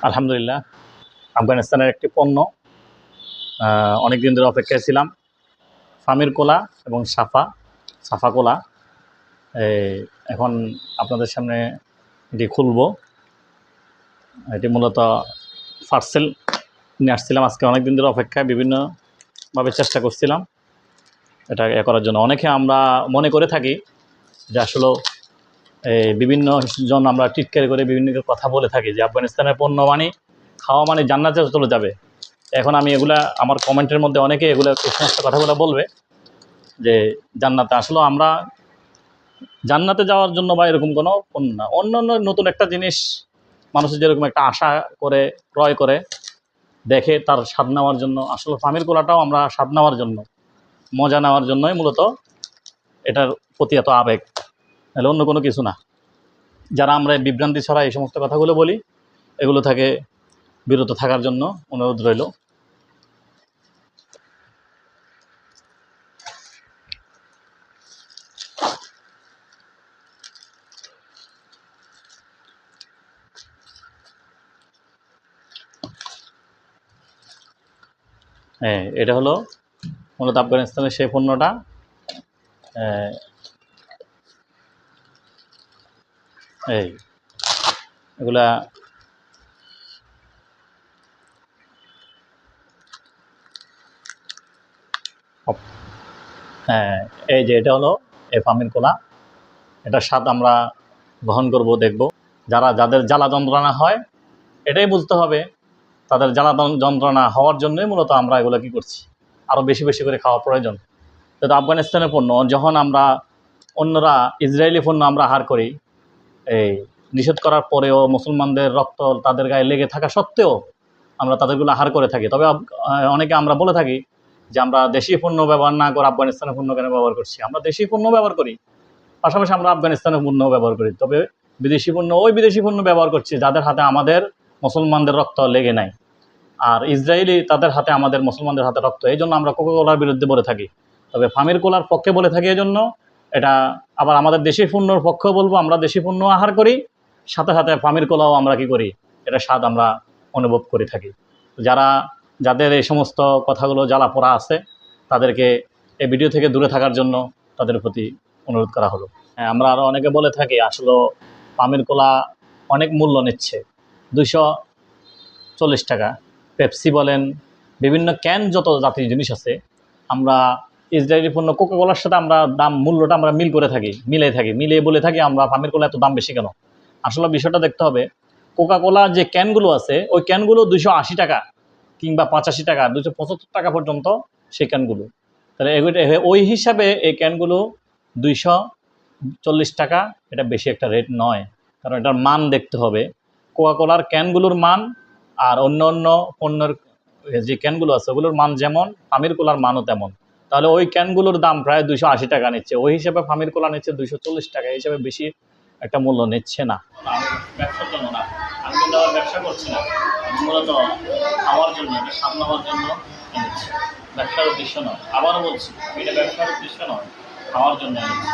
আলহামদুলিল্লাহ, আফগানিস্তানের একটি পণ্য অনেক দিন ধরে অপেক্ষায় ছিলাম। ফামির কোলা এবং সাফা কোলা এখন আপনাদের সামনে এটি খুলব। এটি মূলত পার্সেল নিয়ে আসছিলাম। আজকে অনেক দিন ধরে অপেক্ষায় বিভিন্নভাবে চেষ্টা করছিলাম এটা করার জন্য। অনেকে আমরা মনে করে থাকি যে আসলে বিভিন্ন জন আমরা টিটকারি করে বিভিন্ন কথা বলে থাকি যে আফগানিস্তানের পণ্য মানে খাওয়া মানে জান্নাতে চলে যাবে। এখন আমি এগুলা আমার কমেন্টের মধ্যে অনেকে এগুলো এই সমস্ত কথাগুলো বলবে যে জান্নাতে, আসলে আমরা জান্নাতে যাওয়ার জন্য বা এরকম কোনো পণ্য না, অন্য অন্য নতুন একটা জিনিস মানুষের যেরকম একটা আশা করে ক্রয় করে দেখে তার স্বাদ নেওয়ার জন্য। আসলে ফামির কোলাটাও আমরা স্বাদ নেওয়ার জন্য, মজা নেওয়ার জন্যই মূলত এটার প্রতি এত আবেগ, তাহলে অন্য কোনো কিছু না। যারা আমরা বিভ্রান্তি ছড়া এই সমস্ত কথাগুলো বলি, এগুলো থেকে বিরত থাকার জন্য অনুরোধ রইল। হ্যাঁ, এটা হলো মূলত আফগানিস্তানের সেই পণ্যটা। এই এগুলা হ্যাঁ, এই যে এটা হলো এই ফামির কোলা। এটার স্বাদ আমরা গ্রহণ করব, দেখব। যাদের জ্বালা যন্ত্রণা হয় এটাই বুঝতে হবে, তাদের জ্বালা যন্ত্রণা হওয়ার জন্যই মূলত আমরা এগুলো কী করছি, আরও বেশি বেশি করে খাওয়া প্রয়োজন। কিন্তু আফগানিস্তানের পণ্য যখন আমরা অন্যরা ইসরায়েলি পণ্য আমরা আহার করি, এই নিষেধ করার পরেও মুসলমানদের রক্ত তাদের গায়ে লেগে থাকা সত্ত্বেও আমরা তাদেরগুলো আহার করে থাকি। তবে অনেকে আমরা বলে থাকি যে আমরা দেশি পণ্য ব্যবহার না করে আফগানিস্তানের পণ্য কেন ব্যবহার করছি। আমরা দেশি পণ্য ব্যবহার করি, পাশাপাশি আমরা আফগানিস্তানের পণ্য ব্যবহার করি। তবে বিদেশি পণ্য ব্যবহার করছি যাদের হাতে আমাদের মুসলমানদের রক্ত লেগে নাই, আর ইসরায়েলি তাদের হাতে আমাদের মুসলমানদের হাতে রক্ত। এই জন্য আমরা কোকা কোলার বিরুদ্ধে বলে থাকি, তবে ফামির কোলার পক্ষে বলে থাকি। এই জন্য এটা আবার আমাদের দেশি পণ্যর পক্ষেও বলবো, আমরা দেশি পণ্য আহার করি, সাথে সাথে ফামির কোলাও আমরা কি করি, এটা স্বাদ আমরা অনুভব করে থাকি। যাদের এই সমস্ত কথাগুলো জ্বালা পোড়া আছে তাদেরকে এই ভিডিও থেকে দূরে থাকার জন্য তাদের প্রতি অনুরোধ করা হলো। হ্যাঁ, আমরা আরও অনেকে বলে থাকি আসলে ফামির কোলা অনেক মূল্য নিচ্ছে, 240 টাকা। পেপসি বলেন, বিভিন্ন ক্যান যত জাতীয় জিনিস আছে, আমরা ইসরায়েলি পণ্য কোকা কোলার সাথে আমরা মূল্যটা আমরা মিলিয়ে বলে থাকি আমরা ফামির কোলা এত দাম বেশি কেন। আসলে বিষয়টা দেখতে হবে, কোকা কোলা যে ক্যানগুলো আছে ওই ক্যানগুলো 280 টাকা কিংবা 85 টাকা, 275 টাকা পর্যন্ত সেই ক্যানগুলো। তাহলে ওই হিসাবে এই ক্যানগুলো 240 টাকা, এটা বেশি একটা রেট নয়। কারণ এটার মান দেখতে হবে, কোকা কোলার ক্যানগুলোর মান আর অন্য অন্য পণ্যের যে ক্যানগুলো আছে ওগুলোর মান যেমন, ফামির কোলার মানও তেমন। তাহলে ওই ক্যানগুলোর দাম প্রায় 280 টাকা নিচ্ছে, ওই হিসাবে ফামির কোলা নিচ্ছে 240 টাকা, এই হিসাবে বেশি একটা মূল্য নিচ্ছে না। ব্যবসার জন্য না, আমি কিন্তু আবার ব্যবসা করছি না, মূলত খাওয়ার জন্য, এটা স্বাদ নেওয়ার জন্য এনেছি, ব্যবসার উদ্দেশ্য নয়। আবারও বলছি, এটা ব্যবসার উদ্দেশ্য নয়, খাওয়ার জন্য এনেছি।